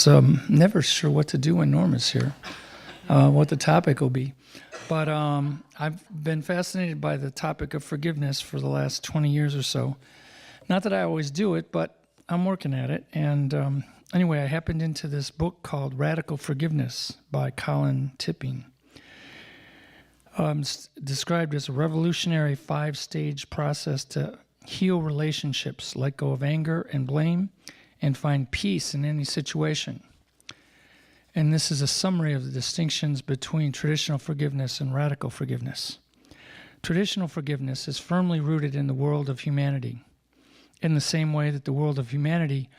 Never sure what to do when Norm is here, what the topic will be. But I've been fascinated by the topic of forgiveness for the last 20 years or so. Not that I always do it, but I'm working at it. And anyway, I happened into this book called Radical Forgiveness by Colin Tipping. It's described as a revolutionary 5-stage process to heal relationships, let go of anger and blame, and find peace in any situation. And this is a summary of the distinctions between traditional forgiveness and radical forgiveness. Traditional forgiveness is firmly rooted in the world of humanity. In the same way that the world of humanity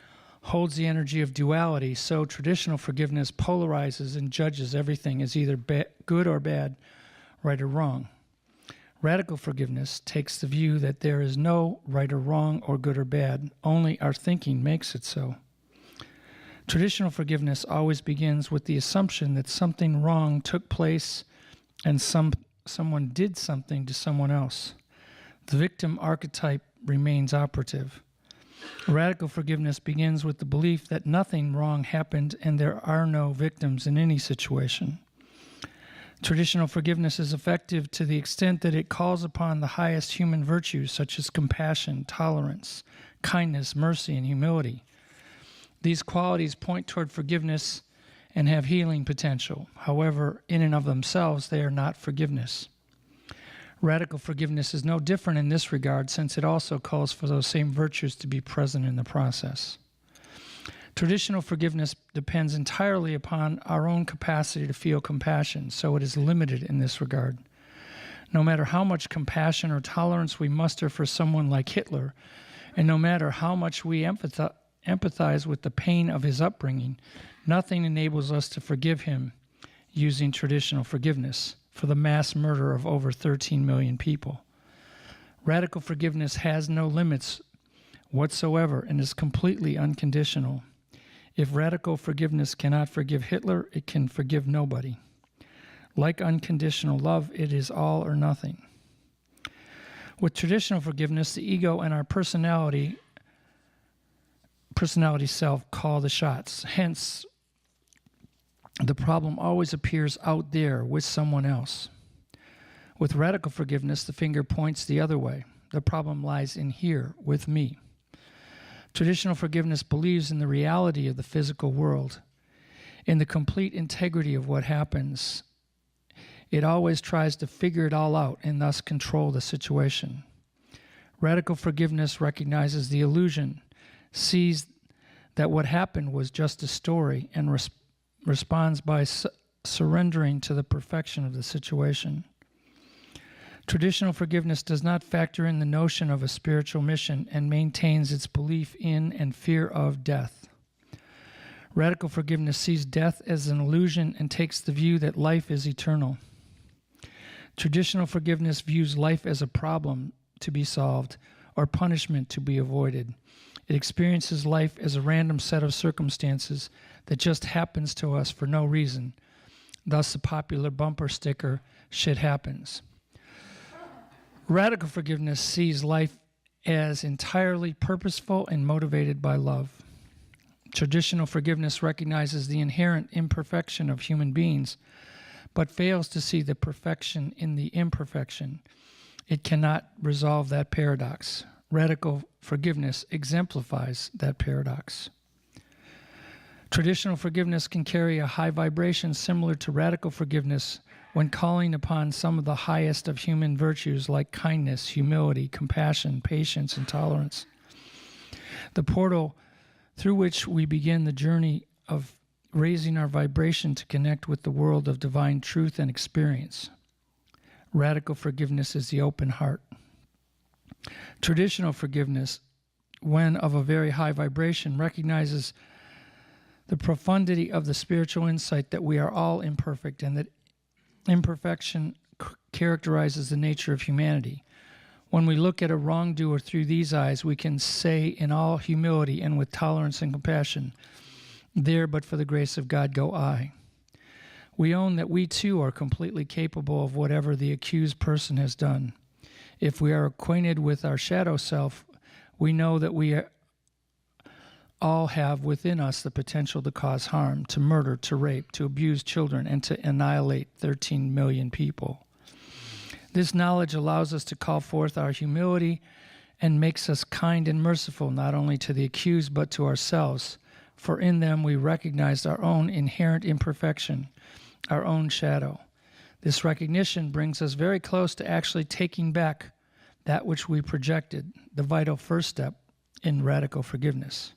holds the energy of duality, so traditional forgiveness polarizes and judges everything as either good or bad, right or wrong. Radical forgiveness takes the view that there is no right or wrong or good or bad, only our thinking makes it so. Traditional forgiveness always begins with the assumption that something wrong took place and someone did something to someone else. The victim archetype remains operative. Radical forgiveness begins with the belief that nothing wrong happened and there are no victims in any situation. Traditional forgiveness is effective to the extent that it calls upon the highest human virtues such as compassion, tolerance, kindness, mercy, and humility. These qualities point toward forgiveness and have healing potential. However, in and of themselves, they are not forgiveness. Radical forgiveness is no different in this regard, since it also calls for those same virtues to be present in the process. Traditional forgiveness depends entirely upon our own capacity to feel compassion, so it is limited in this regard. No matter how much compassion or tolerance we muster for someone like Hitler, and no matter how much we empathize with the pain of his upbringing, nothing enables us to forgive him using traditional forgiveness for the mass murder of over 13 million people. Radical forgiveness has no limits whatsoever and is completely unconditional. If radical forgiveness cannot forgive Hitler, it can forgive nobody. Like unconditional love, it is all or nothing. With traditional forgiveness, the ego and our personality self call the shots. Hence, the problem always appears out there with someone else. With radical forgiveness, the finger points the other way. The problem lies in here with me. Traditional forgiveness believes in the reality of the physical world, in the complete integrity of what happens. It always tries to figure it all out and thus control the situation. Radical forgiveness recognizes the illusion, sees that what happened was just a story, and responds by surrendering to the perfection of the situation. Traditional forgiveness does not factor in the notion of a spiritual mission and maintains its belief in and fear of death. Radical forgiveness sees death as an illusion and takes the view that life is eternal. Traditional forgiveness views life as a problem to be solved or punishment to be avoided. It experiences life as a random set of circumstances that just happens to us for no reason. Thus the popular bumper sticker, "Shit happens." Radical forgiveness sees life as entirely purposeful and motivated by love. Traditional forgiveness recognizes the inherent imperfection of human beings, but fails to see the perfection in the imperfection. It cannot resolve that paradox. Radical forgiveness exemplifies that paradox. Traditional forgiveness can carry a high vibration similar to radical forgiveness when calling upon some of the highest of human virtues like kindness, humility, compassion, patience, and tolerance. The portal through which we begin the journey of raising our vibration to connect with the world of divine truth and experience. Radical forgiveness is the open heart. Traditional forgiveness, when of a very high vibration, recognizes the profundity of the spiritual insight that we are all imperfect and that imperfection characterizes the nature of humanity. When we look at a wrongdoer through these eyes, we can say in all humility and with tolerance and compassion, "There, but for the grace of God, go I." We own that we too are completely capable of whatever the accused person has done. If we are acquainted with our shadow self, we know that we all have within us the potential to cause harm, to murder, to rape, to abuse children, and to annihilate 13 million people. This knowledge allows us to call forth our humility and makes us kind and merciful, not only to the accused, but to ourselves. For in them we recognize our own inherent imperfection, our own shadow. This recognition brings us very close to actually taking back that which we projected, the vital first step in radical forgiveness.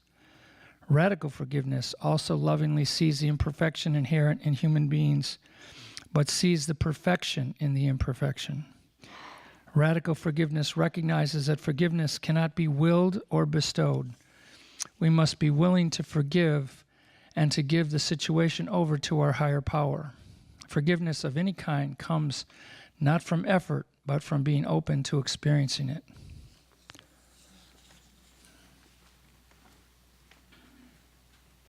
Radical forgiveness also lovingly sees the imperfection inherent in human beings, but sees the perfection in the imperfection. Radical forgiveness recognizes that forgiveness cannot be willed or bestowed. We must be willing to forgive and to give the situation over to our higher power. Forgiveness of any kind comes not from effort, but from being open to experiencing it.